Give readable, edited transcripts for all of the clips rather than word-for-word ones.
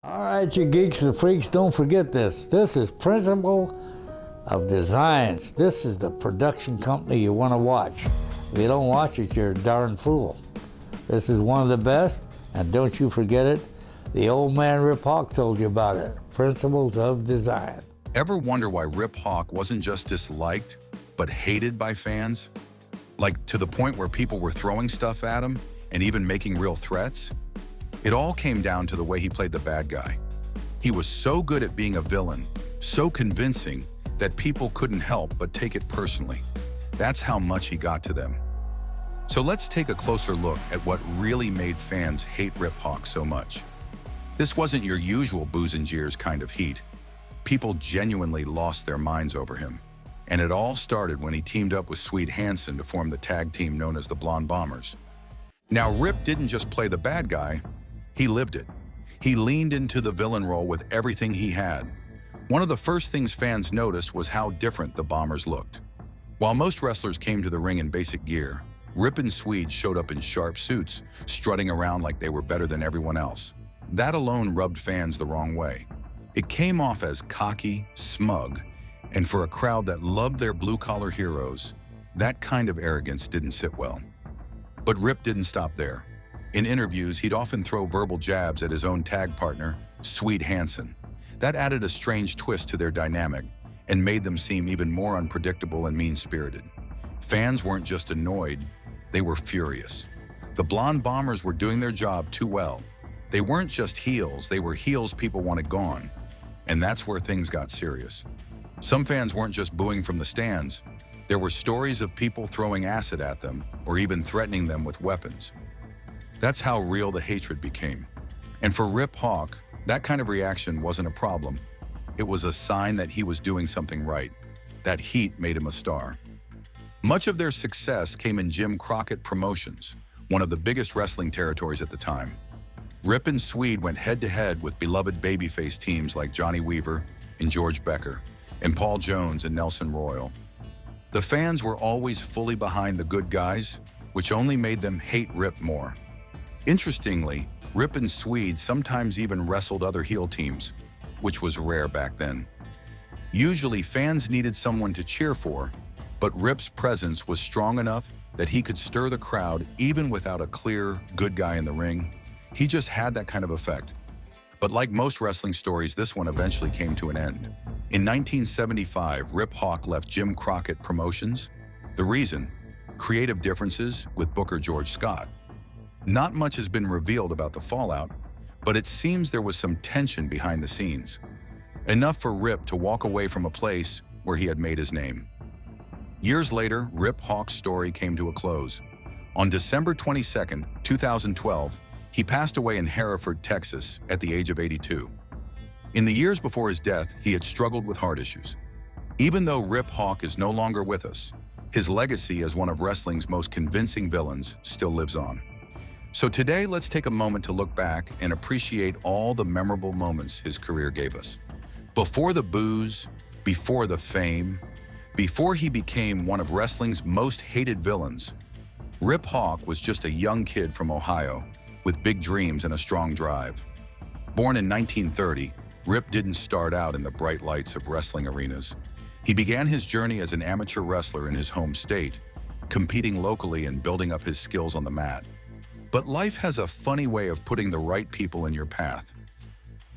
All right, you geeks and freaks, don't forget this. This is Principle of Designs. This is the production company you want to watch. If you don't watch it, you're a darn fool. This is one of the best, and don't you forget it. The old man Rip Hawk told you about it. Principles of Design. Ever wonder why Rip Hawk wasn't just disliked, but hated by fans? Like to the point where people were throwing stuff at him and even making real threats? It all came down to the way he played the bad guy. He was so good at being a villain, so convincing, that people couldn't help but take it personally. That's how much he got to them. So let's take a closer look at what really made fans hate Rip Hawk so much. This wasn't your usual booze and jeers kind of heat. People genuinely lost their minds over him. And it all started when he teamed up with Swede Hanson to form the tag team known as the Blond Bombers. Now, Rip didn't just play the bad guy, he lived it. He leaned into the villain role with everything he had. One of the first things fans noticed was how different the Bombers looked. While most wrestlers came to the ring in basic gear, Rip and Swede showed up in sharp suits, strutting around like they were better than everyone else. That alone rubbed fans the wrong way. It came off as cocky, smug, and for a crowd that loved their blue-collar heroes, that kind of arrogance didn't sit well. But Rip didn't stop there. In interviews, he'd often throw verbal jabs at his own tag partner, Swede Hanson. That added a strange twist to their dynamic and made them seem even more unpredictable and mean-spirited. Fans weren't just annoyed, they were furious. The Blonde Bombers were doing their job too well. They weren't just heels, they were heels people wanted gone. And that's where things got serious. Some fans weren't just booing from the stands. There were stories of people throwing acid at them or even threatening them with weapons. That's how real the hatred became. And for Rip Hawk, that kind of reaction wasn't a problem. It was a sign that he was doing something right. That heat made him a star. Much of their success came in Jim Crockett Promotions, one of the biggest wrestling territories at the time. Rip and Swede went head-to-head with beloved babyface teams like Johnny Weaver and George Becker, and Paul Jones and Nelson Royal. The fans were always fully behind the good guys, which only made them hate Rip more. Interestingly, Rip and Swede sometimes even wrestled other heel teams, which was rare back then. Usually, fans needed someone to cheer for, but Rip's presence was strong enough that he could stir the crowd even without a clear, good guy in the ring. He just had that kind of effect. But like most wrestling stories, this one eventually came to an end. In 1975, Rip Hawk left Jim Crockett Promotions. The reason? Creative differences with Booker George Scott. Not much has been revealed about the fallout, but it seems there was some tension behind the scenes. Enough for Rip to walk away from a place where he had made his name. Years later, Rip Hawk's story came to a close. On December 22, 2012, he passed away in Hereford, Texas, at the age of 82. In the years before his death, he had struggled with heart issues. Even though Rip Hawk is no longer with us, his legacy as one of wrestling's most convincing villains still lives on. So today, let's take a moment to look back and appreciate all the memorable moments his career gave us. Before the booze, before the fame, before he became one of wrestling's most hated villains, Rip Hawk was just a young kid from Ohio with big dreams and a strong drive. Born in 1930, Rip didn't start out in the bright lights of wrestling arenas. He began his journey as an amateur wrestler in his home state, competing locally and building up his skills on the mat. But life has a funny way of putting the right people in your path.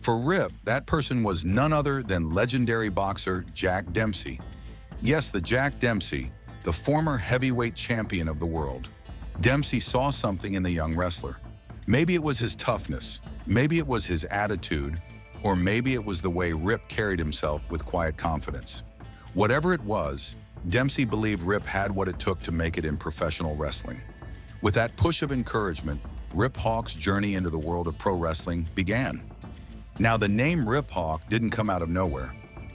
For Rip, that person was none other than legendary boxer Jack Dempsey. Yes, the Jack Dempsey, the former heavyweight champion of the world. Dempsey saw something in the young wrestler. Maybe it was his toughness, maybe it was his attitude, or maybe it was the way Rip carried himself with quiet confidence. Whatever it was, Dempsey believed Rip had what it took to make it in professional wrestling. With that push of encouragement, Rip Hawk's journey into the world of pro wrestling began. Now, the name Rip Hawk didn't come out of nowhere.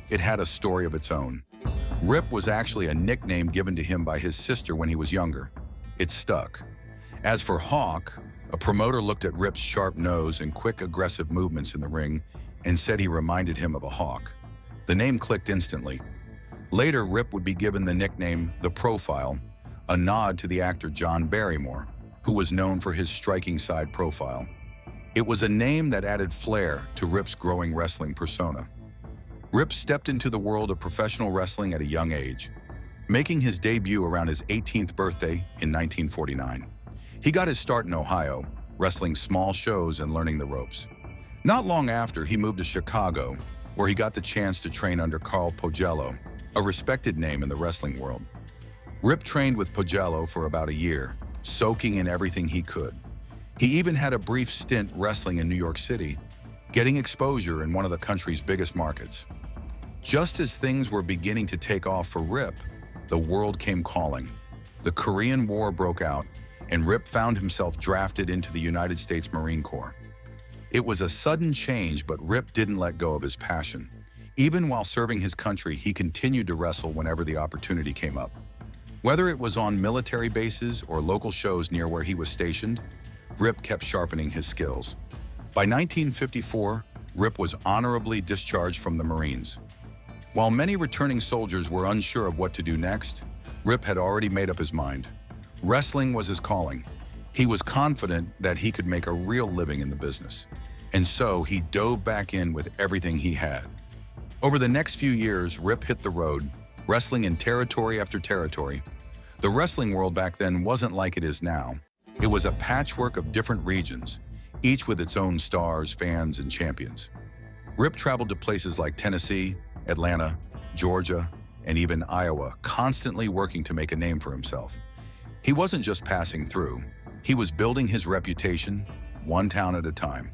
It had a story of its own. Rip was actually a nickname given to him by his sister when he was younger. It stuck. As for Hawk, a promoter looked at Rip's sharp nose and quick, aggressive movements in the ring and said he reminded him of a hawk. The name clicked instantly. Later, Rip would be given the nickname The Profile, a nod to the actor John Barrymore, who was known for his striking side profile. It was a name that added flair to Rip's growing wrestling persona. Rip stepped into the world of professional wrestling at a young age, making his debut around his 18th birthday in 1949. He got his start in Ohio, wrestling small shows and learning the ropes. Not long after, he moved to Chicago, where he got the chance to train under Carl Pogello, a respected name in the wrestling world. Rip trained with Pogello for about a year, soaking in everything he could. He even had a brief stint wrestling in New York City, getting exposure in one of the country's biggest markets. Just as things were beginning to take off for Rip, the world came calling. The Korean War broke out, and Rip found himself drafted into the United States Marine Corps. It was a sudden change, but Rip didn't let go of his passion. Even while serving his country, he continued to wrestle whenever the opportunity came up. Whether it was on military bases or local shows near where he was stationed, Rip kept sharpening his skills. By 1954, Rip was honorably discharged from the Marines. While many returning soldiers were unsure of what to do next, Rip had already made up his mind. Wrestling was his calling. He was confident that he could make a real living in the business. And so he dove back in with everything he had. Over the next few years, Rip hit the road, wrestling in territory after territory. The wrestling world back then wasn't like it is now. It was a patchwork of different regions, each with its own stars, fans, and champions. Rip traveled to places like Tennessee, Atlanta, Georgia, and even Iowa, constantly working to make a name for himself. He wasn't just passing through. He was building his reputation, one town at a time.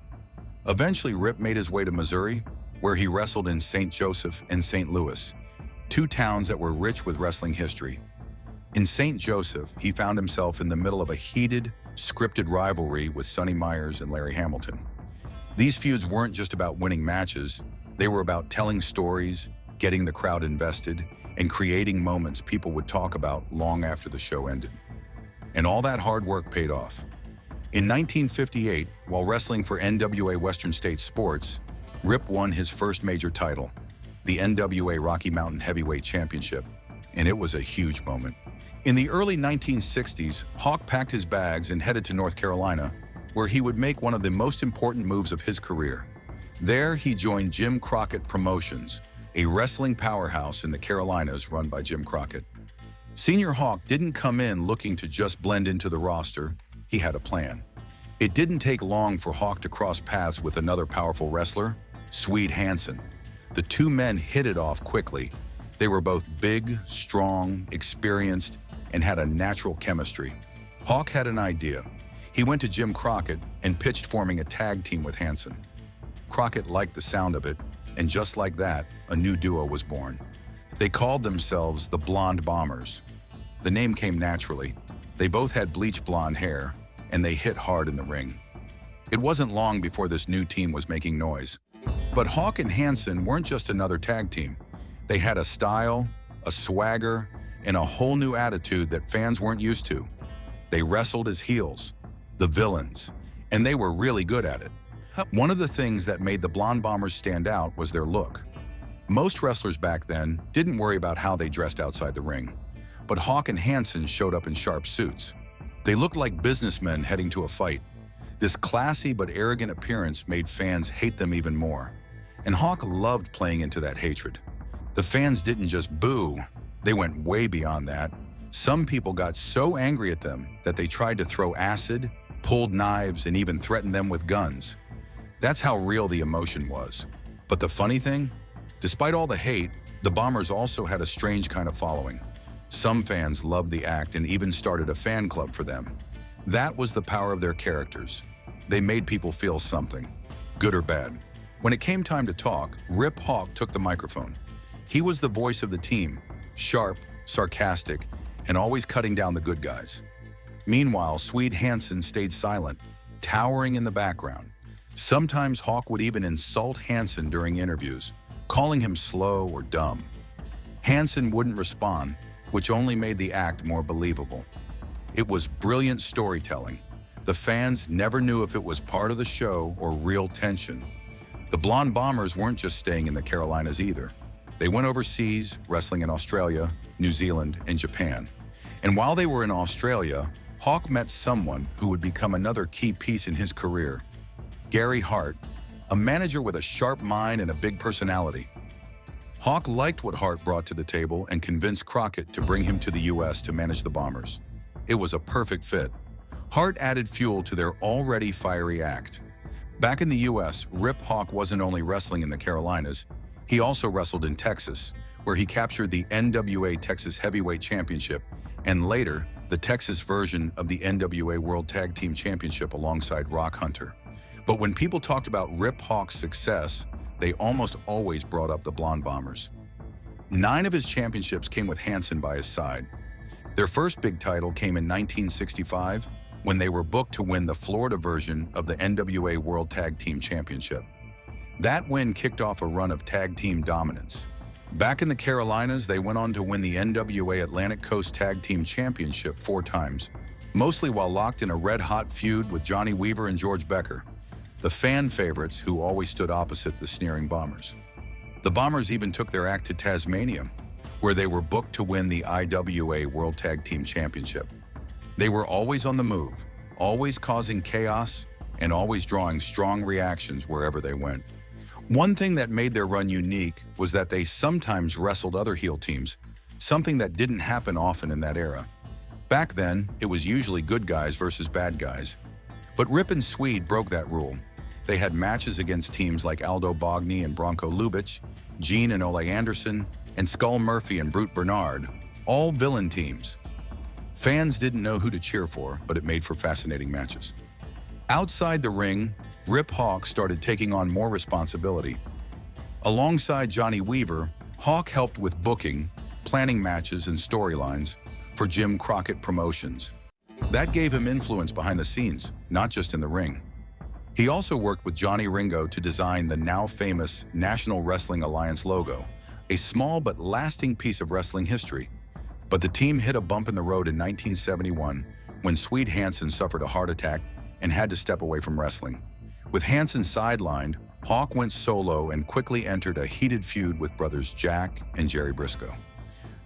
Eventually, Rip made his way to Missouri, where he wrestled in St. Joseph and St. Louis, two towns that were rich with wrestling history. In St. Joseph, he found himself in the middle of a heated, scripted rivalry with Sonny Myers and Larry Hamilton. These feuds weren't just about winning matches, they were about telling stories, getting the crowd invested, and creating moments people would talk about long after the show ended. And all that hard work paid off. In 1958, while wrestling for NWA Western States Sports, Rip won his first major title, the NWA Rocky Mountain Heavyweight Championship, and it was a huge moment. In the early 1960s, Hawk packed his bags and headed to North Carolina, where he would make one of the most important moves of his career. There, he joined Jim Crockett Promotions, a wrestling powerhouse in the Carolinas run by Jim Crockett. Senior Hawk didn't come in looking to just blend into the roster, he had a plan. It didn't take long for Hawk to cross paths with another powerful wrestler, Swede Hanson. The two men hit it off quickly. They were both big, strong, experienced, and had a natural chemistry. Hawk had an idea. He went to Jim Crockett and pitched forming a tag team with Hanson. Crockett liked the sound of it, and just like that, a new duo was born. They called themselves the Blond Bombers. The name came naturally. They both had bleach blonde hair, and they hit hard in the ring. It wasn't long before this new team was making noise. But Hawk and Hanson weren't just another tag team. They had a style, a swagger, and a whole new attitude that fans weren't used to. They wrestled as heels, the villains, and they were really good at it. One of the things that made the Blond Bombers stand out was their look. Most wrestlers back then didn't worry about how they dressed outside the ring, but Hawk and Hanson showed up in sharp suits. They looked like businessmen heading to a fight. This classy but arrogant appearance made fans hate them even more, and Hawk loved playing into that hatred. The fans didn't just boo, they went way beyond that. Some people got so angry at them that they tried to throw acid, pulled knives, and even threatened them with guns. That's how real the emotion was. But the funny thing? Despite all the hate, the Bombers also had a strange kind of following. Some fans loved the act and even started a fan club for them. That was the power of their characters. They made people feel something, good or bad. When it came time to talk, Rip Hawk took the microphone. He was the voice of the team, sharp, sarcastic, and always cutting down the good guys. Meanwhile, Swede Hanson stayed silent, towering in the background. Sometimes Hawk would even insult Hanson during interviews, calling him slow or dumb. Hanson wouldn't respond, which only made the act more believable. It was brilliant storytelling. The fans never knew if it was part of the show or real tension. The Blond Bombers weren't just staying in the Carolinas either. They went overseas, wrestling in Australia, New Zealand, and Japan. And while they were in Australia, Hawk met someone who would become another key piece in his career. Gary Hart, a manager with a sharp mind and a big personality. Hawk liked what Hart brought to the table and convinced Crockett to bring him to the U.S. to manage the Bombers. It was a perfect fit. Hart added fuel to their already fiery act. Back in the U.S., Rip Hawk wasn't only wrestling in the Carolinas, he also wrestled in Texas, where he captured the NWA Texas Heavyweight Championship and later the Texas version of the NWA World Tag Team Championship alongside Rock Hunter. But when people talked about Rip Hawk's success, they almost always brought up the Blond Bombers. 9 of his championships came with Hanson by his side. Their first big title came in 1965 when they were booked to win the Florida version of the NWA World Tag Team Championship. That win kicked off a run of tag team dominance. Back in the Carolinas, they went on to win the NWA Atlantic Coast Tag Team Championship 4 times, mostly while locked in a red-hot feud with Johnny Weaver and George Becker, the fan favorites who always stood opposite the sneering Bombers. The Bombers even took their act to Tasmania, where they were booked to win the IWA World Tag Team Championship. They were always on the move, always causing chaos, and always drawing strong reactions wherever they went. One thing that made their run unique was that they sometimes wrestled other heel teams, something that didn't happen often in that era. Back then, it was usually good guys versus bad guys. But Rip and Swede broke that rule. They had matches against teams like Aldo Bogny and Bronco Lubitsch, Gene and Ole Anderson, and Skull Murphy and Brute Bernard, all villain teams. Fans didn't know who to cheer for, but it made for fascinating matches. Outside the ring, Rip Hawk started taking on more responsibility. Alongside Johnny Weaver, Hawk helped with booking, planning matches and storylines for Jim Crockett Promotions. That gave him influence behind the scenes, not just in the ring. He also worked with Johnny Ringo to design the now famous National Wrestling Alliance logo, a small but lasting piece of wrestling history. But the team hit a bump in the road in 1971 when Swede Hanson suffered a heart attack and had to step away from wrestling. With Hanson sidelined, Hawk went solo and quickly entered a heated feud with brothers Jack and Jerry Briscoe.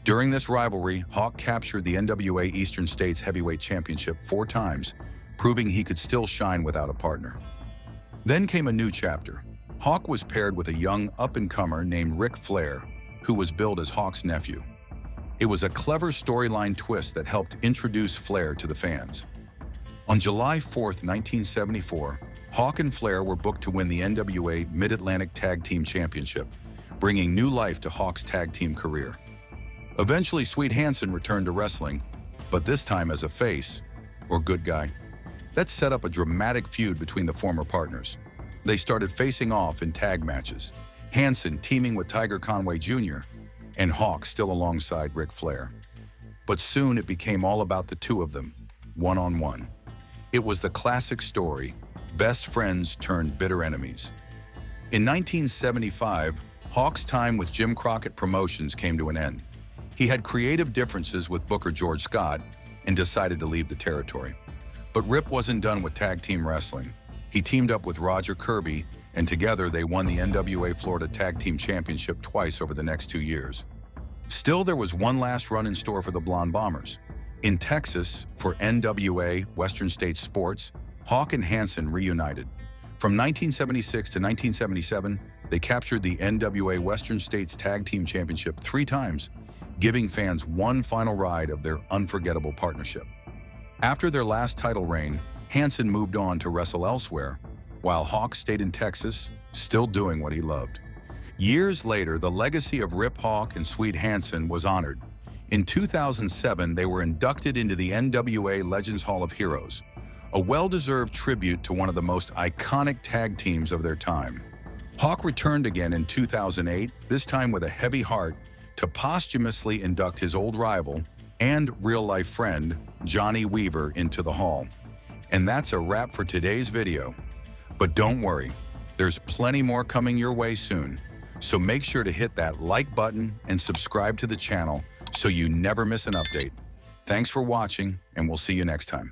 During this rivalry, Hawk captured the NWA Eastern States Heavyweight Championship 4 times, proving he could still shine without a partner. Then came a new chapter. Hawk was paired with a young up-and-comer named Ric Flair, who was billed as Hawk's nephew. It was a clever storyline twist that helped introduce Flair to the fans. On July 4th, 1974, Hawk and Flair were booked to win the NWA Mid-Atlantic Tag Team Championship, bringing new life to Hawk's tag team career. Eventually, Swede Hanson returned to wrestling, but this time as a face, or good guy. That set up a dramatic feud between the former partners. They started facing off in tag matches, Hanson teaming with Tiger Conway Jr., and Hawk still alongside Ric Flair. But soon it became all about the two of them, one-on-one. It was the classic story, best friends turned bitter enemies. In 1975, Hawk's time with Jim Crockett Promotions came to an end. He had creative differences with Booker George Scott and decided to leave the territory. But Rip wasn't done with tag team wrestling. He teamed up with Roger Kirby, and together they won the NWA Florida Tag Team Championship twice over the next 2 years. Still, there was one last run in store for the Blond Bombers. In Texas, for NWA Western States Sports, Hawk and Hanson reunited. From 1976 to 1977, they captured the NWA Western States Tag Team Championship 3 times, giving fans one final ride of their unforgettable partnership. After their last title reign, Hanson moved on to wrestle elsewhere, while Hawk stayed in Texas, still doing what he loved. Years later, the legacy of Rip Hawk and Swede Hanson was honored. In 2007, they were inducted into the NWA Legends Hall of Heroes, a well-deserved tribute to one of the most iconic tag teams of their time. Hawk returned again in 2008, this time with a heavy heart, to posthumously induct his old rival and real-life friend, Johnny Weaver, into the hall. And that's a wrap for today's video. But don't worry, there's plenty more coming your way soon. So make sure to hit that like button and subscribe to the channel so you never miss an update. Thanks for watching, and we'll see you next time.